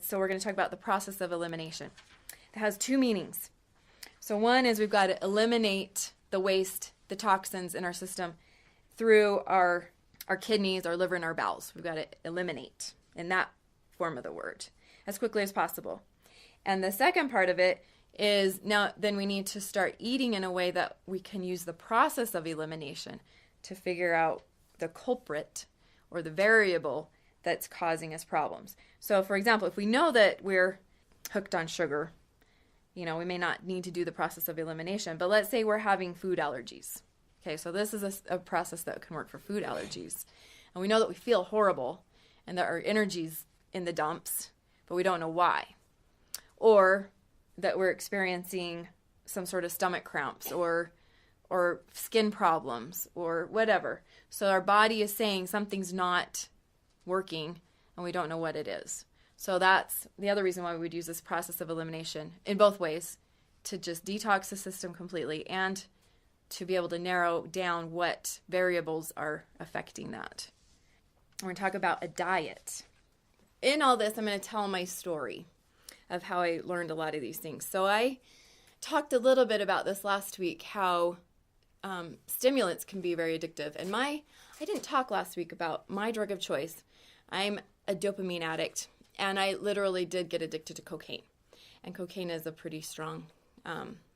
So we're going to talk about the process of elimination. It has two meanings. So one is we've got to eliminate the waste, the toxins in our system through our kidneys, our liver, and our bowels. We've got to eliminate in that form of the word as quickly as possible. And the second part of it is now then we need to start eating in a way that we can use the process of elimination to figure out the culprit or the variable that's causing us problems. So for example, if we know that we're hooked on sugar, we may not need to do the process of elimination, but let's say we're having food allergies. Okay, so this is a process that can work for food allergies. And we know that we feel horrible and that our energy's in the dumps, but we don't know why. Or that we're experiencing some sort of stomach cramps or skin problems or whatever. So our body is saying something's not working and we don't know what it is. So that's the other reason why we would use this process of elimination in both ways, to just detox the system completely and to be able to narrow down what variables are affecting that. We're going to talk about a diet. In all this, I'm going to tell my story of how I learned a lot of these things. So I talked a little bit about this last week, how stimulants can be very addictive. And I didn't talk last week about my drug of choice. I'm a dopamine addict, and I literally did get addicted to cocaine. And cocaine is a pretty strong,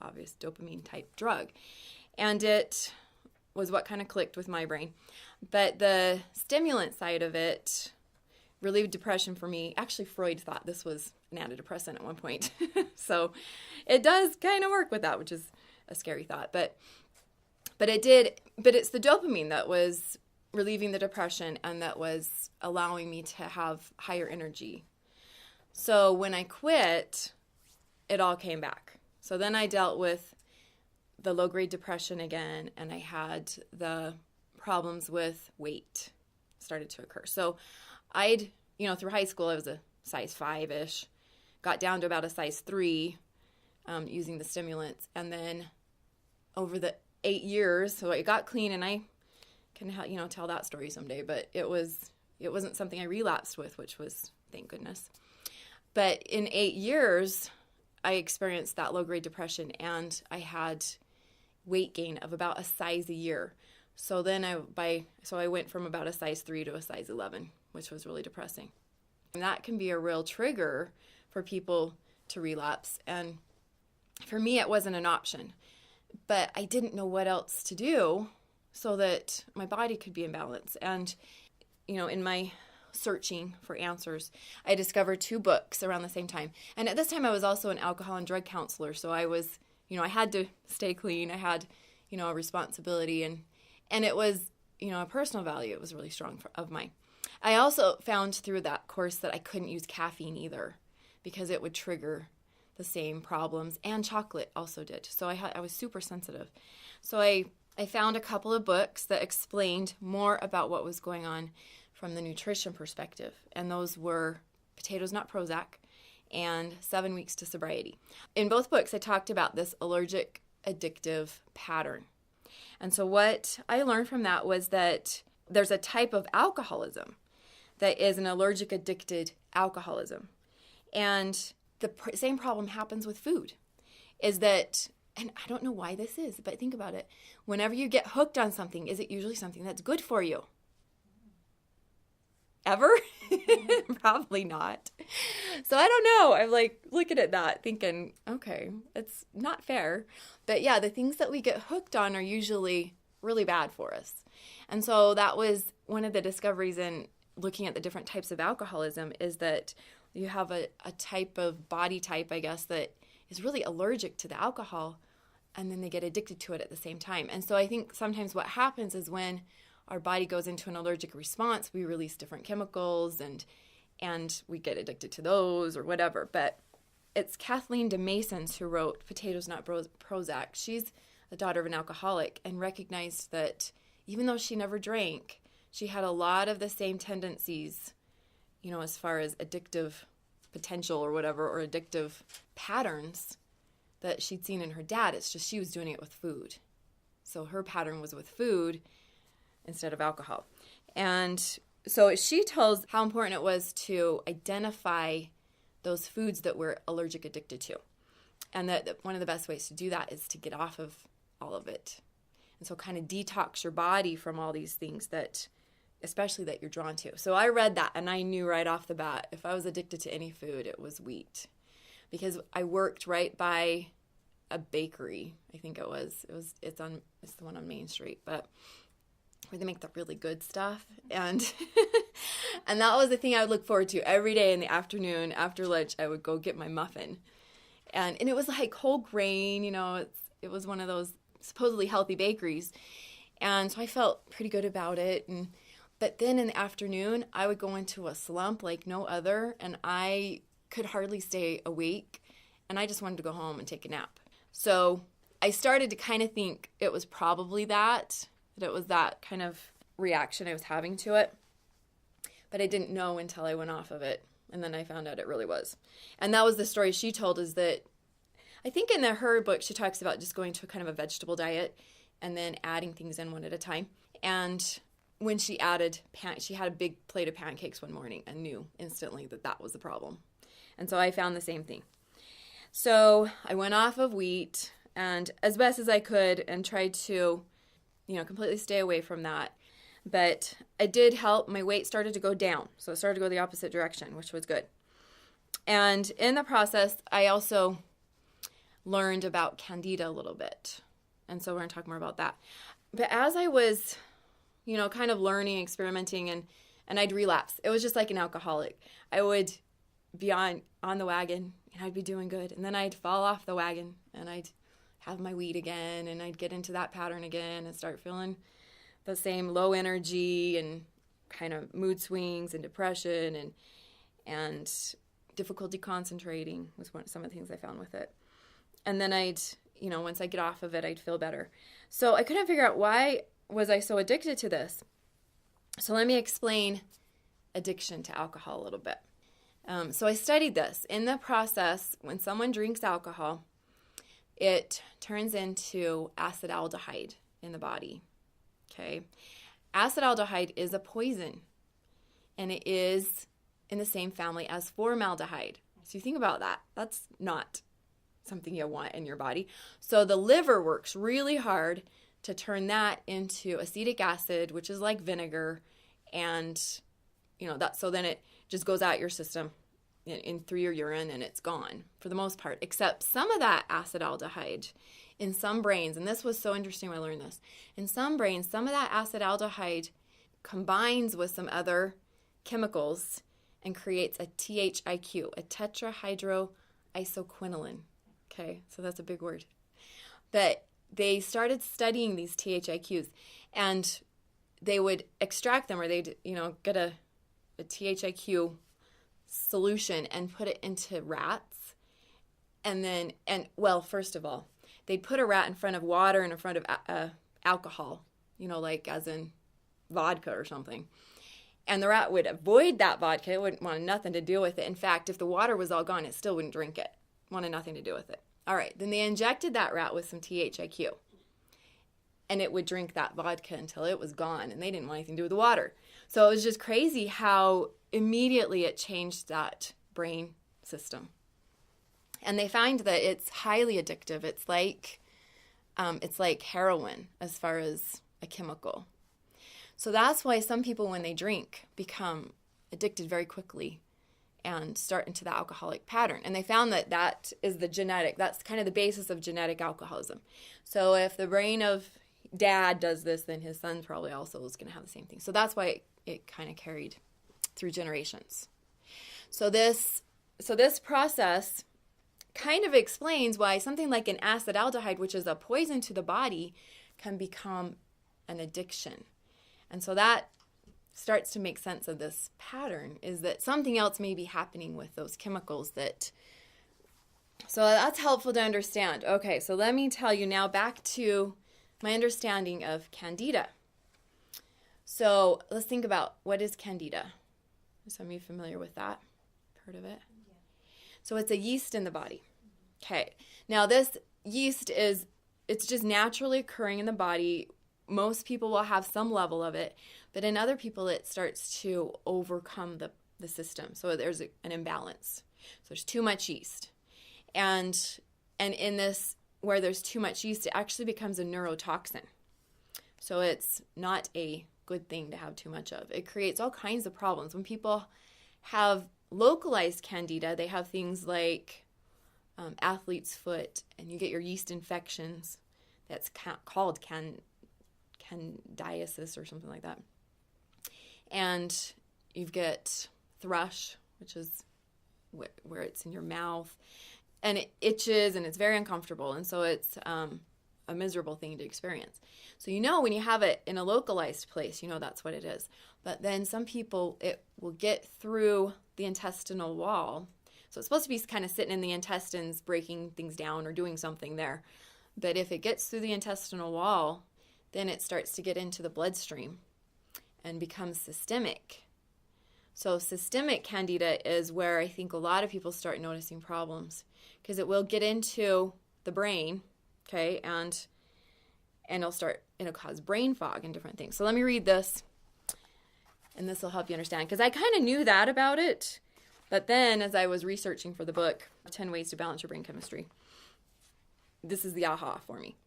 obvious dopamine type drug. And it was what kind of clicked with my brain. But the stimulant side of it relieved depression for me. Actually, Freud thought this was an antidepressant at one point. So it does kind of work with that, which is a scary thought. But it did. But it's the dopamine that was relieving the depression and that was allowing me to have higher energy. So when I quit, it all came back. So then I dealt with the low-grade depression again, and I had the problems with weight started to occur. So I'd, through high school, I was a size 5-ish, got down to about a size 3 using the stimulants. And then over the 8 years, so I got clean, and I can, tell that story someday, but it wasn't something I relapsed with, which was, thank goodness. But in 8 years, I experienced that low-grade depression, and I had weight gain of about a size a year. So then I went from about a size 3 to a size 11, which was really depressing. And that can be a real trigger for people to relapse. And for me, it wasn't an option. But I didn't know what else to do so that my body could be in balance. And, in my searching for answers, I discovered 2 books around the same time. And at this time, I was also an alcohol and drug counselor. So I was, I had to stay clean. I had, a responsibility. And it was, a personal value. It was really strong of mine. I also found through that course that I couldn't use caffeine either because it would trigger the same problems, and chocolate also did. So I was super sensitive. So I found a couple of books that explained more about what was going on from the nutrition perspective. And those were Potatoes Not Prozac and 7 Weeks to Sobriety. In both books, I talked about this allergic addictive pattern. And so what I learned from that was that there's a type of alcoholism that is an allergic addicted alcoholism. And the same problem happens with food, is that, and I don't know why this is, but think about it. Whenever you get hooked on something, is it usually something that's good for you? Ever? Probably not. So I don't know. I'm like looking at that thinking, okay, it's not fair. But yeah, the things that we get hooked on are usually really bad for us. And so that was one of the discoveries in looking at the different types of alcoholism, is that you have a type of body type, I guess, that is really allergic to the alcohol, and then they get addicted to it at the same time. And so I think sometimes what happens is when our body goes into an allergic response, we release different chemicals and we get addicted to those or whatever. But it's Kathleen DeMasons who wrote Potatoes Not Prozac. She's the daughter of an alcoholic and recognized that even though she never drank, she had a lot of the same tendencies, as far as addictive potential or whatever, or addictive patterns that she'd seen in her dad. It's just she was doing it with food. So her pattern was with food instead of alcohol. And so she tells how important it was to identify those foods that we're allergic addicted to. And that one of the best ways to do that is to get off of all of it. And so kind of detox your body from all these things that, especially that you're drawn to. So I read that and I knew right off the bat, if I was addicted to any food, it was wheat. Because I worked right by a bakery, I think it was. It's the one on Main Street, but where they make the really good stuff. And and that was the thing I would look forward to every day in the afternoon. After lunch, I would go get my muffin. And it was like whole grain, it was one of those supposedly healthy bakeries. And so I felt pretty good about it. But then in the afternoon, I would go into a slump like no other, and I could hardly stay awake, and I just wanted to go home and take a nap. So I started to kind of think it was probably that it was that kind of reaction I was having to it. But I didn't know until I went off of it. And then I found out it really was. And that was the story she told, is that I think in her book, she talks about just going to a kind of a vegetable diet and then adding things in one at a time. And when she added, she had a big plate of pancakes one morning and knew instantly that was the problem. And so I found the same thing. So I went off of wheat and as best as I could and tried to, completely stay away from that. But it did help. My weight started to go down. So it started to go the opposite direction, which was good. And in the process, I also learned about Candida a little bit. And so we're going to talk more about that. But as I was, kind of learning, experimenting, and I'd relapse. It was just like an alcoholic. I would be on the wagon, and I'd be doing good. And then I'd fall off the wagon, and I'd have my weed again, and I'd get into that pattern again and start feeling the same low energy and kind of mood swings and depression and difficulty concentrating was some of the things I found with it. And then I'd, once I get off of it, I'd feel better. So I couldn't figure out why was I so addicted to this. So let me explain addiction to alcohol a little bit. So I studied this. In the process, when someone drinks alcohol, it turns into acetaldehyde in the body. Okay. Acetaldehyde is a poison, and it is in the same family as formaldehyde. So you think about that. That's not something you want in your body. So the liver works really hard to turn that into acetic acid, which is like vinegar, and so then it just goes out your system in through your urine, and it's gone for the most part, except some of that acetaldehyde in some brains, and this was so interesting when I learned this, in some brains, some of that acetaldehyde combines with some other chemicals and creates a THIQ, a tetrahydroisoquinoline. Okay, so that's a big word. But they started studying these THIQs, and they would extract them, or they'd, get a THIQ solution and put it into rats. First of all, they'd put a rat in front of water and in front of alcohol, like as in vodka or something. And the rat would avoid that vodka. It wouldn't want nothing to do with it. In fact, if the water was all gone, it still wouldn't drink it. Wanted nothing to do with it. All right, then they injected that rat with some THIQ. And it would drink that vodka until it was gone. And they didn't want anything to do with the water. So it was just crazy how immediately it changed that brain system. And they find that it's highly addictive. It's like heroin as far as a chemical. So that's why some people, when they drink, become addicted very quickly and start into the alcoholic pattern. And they found that is that's kind of the basis of genetic alcoholism. So if the brain of dad does this, then his son probably also is going to have the same thing. So that's why it kind of carried through generations. So this process kind of explains why something like an acetaldehyde, which is a poison to the body, can become an addiction. And so that starts to make sense of this pattern, is that something else may be happening with those chemicals so that's helpful to understand. Okay, so let me tell you now back to my understanding of Candida. So let's think about, what is Candida? Are some of you familiar with that? Heard of it? Yeah. So it's a yeast in the body. Okay. Now this yeast it's just naturally occurring in the body. Most people will have some level of it, but in other people it starts to overcome the system. So there's an imbalance. So there's too much yeast. And in this, where there's too much yeast, it actually becomes a neurotoxin. So it's not a good thing to have too much of. It creates all kinds of problems. When people have localized candida, they have things like athlete's foot, and you get your yeast infections. That's called candidiasis or something like that. And you get thrush, which is where it's in your mouth, and it itches, and it's very uncomfortable, and so it's a miserable thing to experience. So when you have it in a localized place, that's what it is. But then some people, it will get through the intestinal wall. So it's supposed to be kind of sitting in the intestines, breaking things down or doing something there. But if it gets through the intestinal wall, then it starts to get into the bloodstream and becomes systemic. So systemic candida is where I think a lot of people start noticing problems, because it will get into the brain, okay, and it'll cause brain fog and different things. So let me read this, and this will help you understand, because I kind of knew that about it, but then as I was researching for the book, 10 Ways to Balance Your Brain Chemistry, this is the aha for me.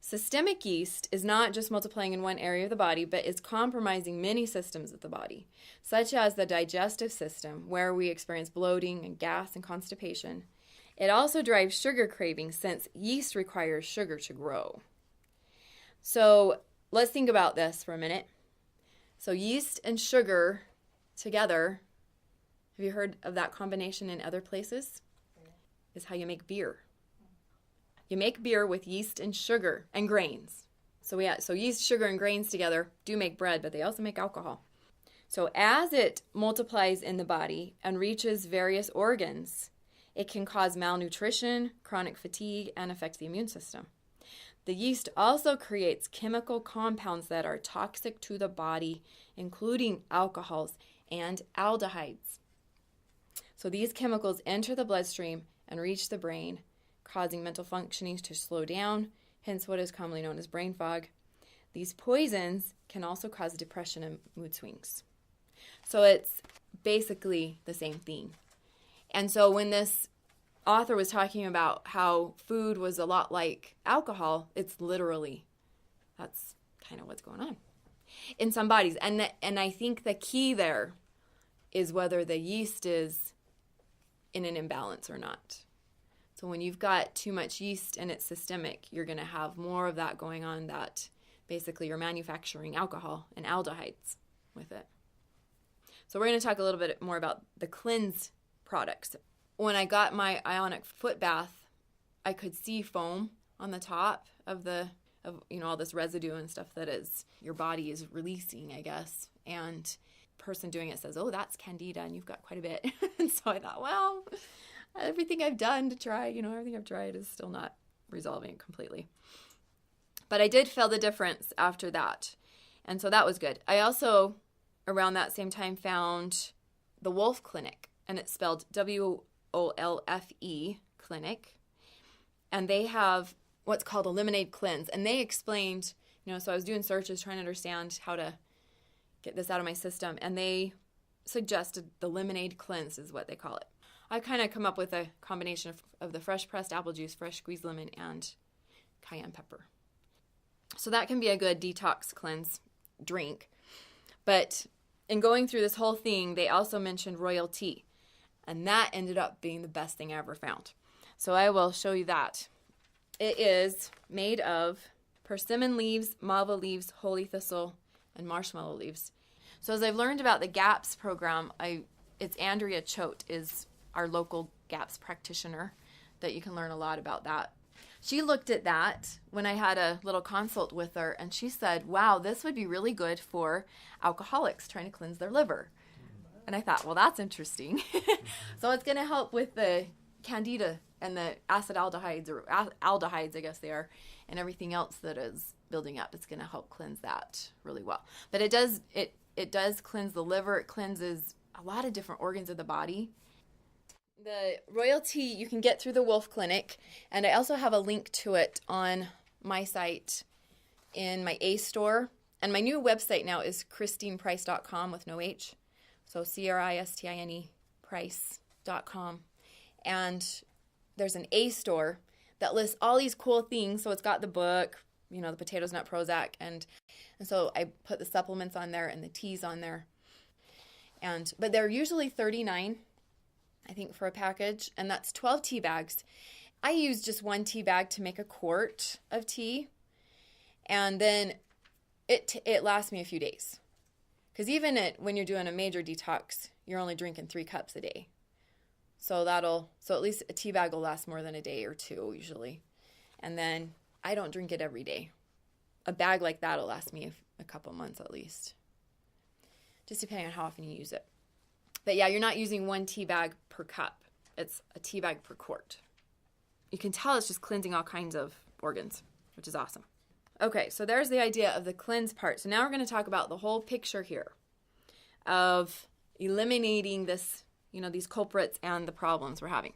Systemic yeast is not just multiplying in one area of the body, but is compromising many systems of the body, such as the digestive system, where we experience bloating and gas and constipation. It also drives sugar cravings, since yeast requires sugar to grow. So let's think about this for a minute. So yeast and sugar together, have you heard of that combination in other places? Is how you make beer. You make beer with yeast and sugar and grains. So yeast, sugar, and grains together do make bread, but they also make alcohol. So as it multiplies in the body and reaches various organs, it can cause malnutrition, chronic fatigue, and affect the immune system. The yeast also creates chemical compounds that are toxic to the body, including alcohols and aldehydes. So these chemicals enter the bloodstream and reach the brain, causing mental functioning to slow down, hence what is commonly known as brain fog. These poisons can also cause depression and mood swings. So it's basically the same thing. And so when this author was talking about how food was a lot like alcohol, it's literally, that's kind of what's going on in some bodies. And I think the key there is whether the yeast is in an imbalance or not. So when you've got too much yeast and it's systemic, you're going to have more of that going on, that basically you're manufacturing alcohol and aldehydes with it. So we're going to talk a little bit more about the cleanse products. When I got my ionic foot bath, I could see foam on the top of all this residue and stuff that is your body is releasing, I guess. And the person doing it says, "Oh, that's candida, and you've got quite a bit." And so I thought, well, everything I've done to try, everything I've tried is still not resolving it completely. But I did feel the difference after that. And so that was good. I also, around that same time, found the Wolf Clinic, and it's spelled WOLFE Clinic. And they have what's called a lemonade cleanse. And they explained, so I was doing searches trying to understand how to get this out of my system. And they suggested the lemonade cleanse is what they call it. I kind of come up with a combination of the fresh pressed apple juice, fresh squeezed lemon, and cayenne pepper. So that can be a good detox cleanse drink. But in going through this whole thing, they also mentioned royal tea. And that ended up being the best thing I ever found. So I will show you that. It is made of persimmon leaves, malva leaves, holy thistle, and marshmallow leaves. So as I've learned about the GAPS program, it's Andrea Choate is our local GAPS practitioner that you can learn a lot about that. She looked at that when I had a little consult with her, and she said, wow, this would be really good for alcoholics trying to cleanse their liver. And I thought, well, that's interesting. So it's going to help with the candida and the acetaldehydes, or aldehydes, I guess they are, and everything else that is building up. It's going to help cleanse that really well. But it does cleanse the liver. It cleanses a lot of different organs of the body. The royal tea you can get through the Wolf Clinic, and I also have a link to it on my site in my A store. And my new website now is christineprice.com with no H. So CRISTINE Price detoxification.com. And there's an A store that lists all these cool things. So it's got the book, the potatoes, nut, Prozac. And so I put the supplements on there and the teas on there. But they're usually $39, I think, for a package. And that's 12 tea bags. I use just one tea bag to make a quart of tea. And then it lasts me a few days. Because even when you're doing a major detox, you're only drinking 3 cups a day. So at least a tea bag will last more than a day or two usually. And then I don't drink it every day. A bag like that will last me a couple months at least. Just depending on how often you use it. But yeah, you're not using 1 tea bag per cup. It's a tea bag per quart. You can tell it's just cleansing all kinds of organs, which is awesome. Okay, so there's the idea of the cleanse part. So now we're going to talk about the whole picture here of eliminating this, these culprits and the problems we're having.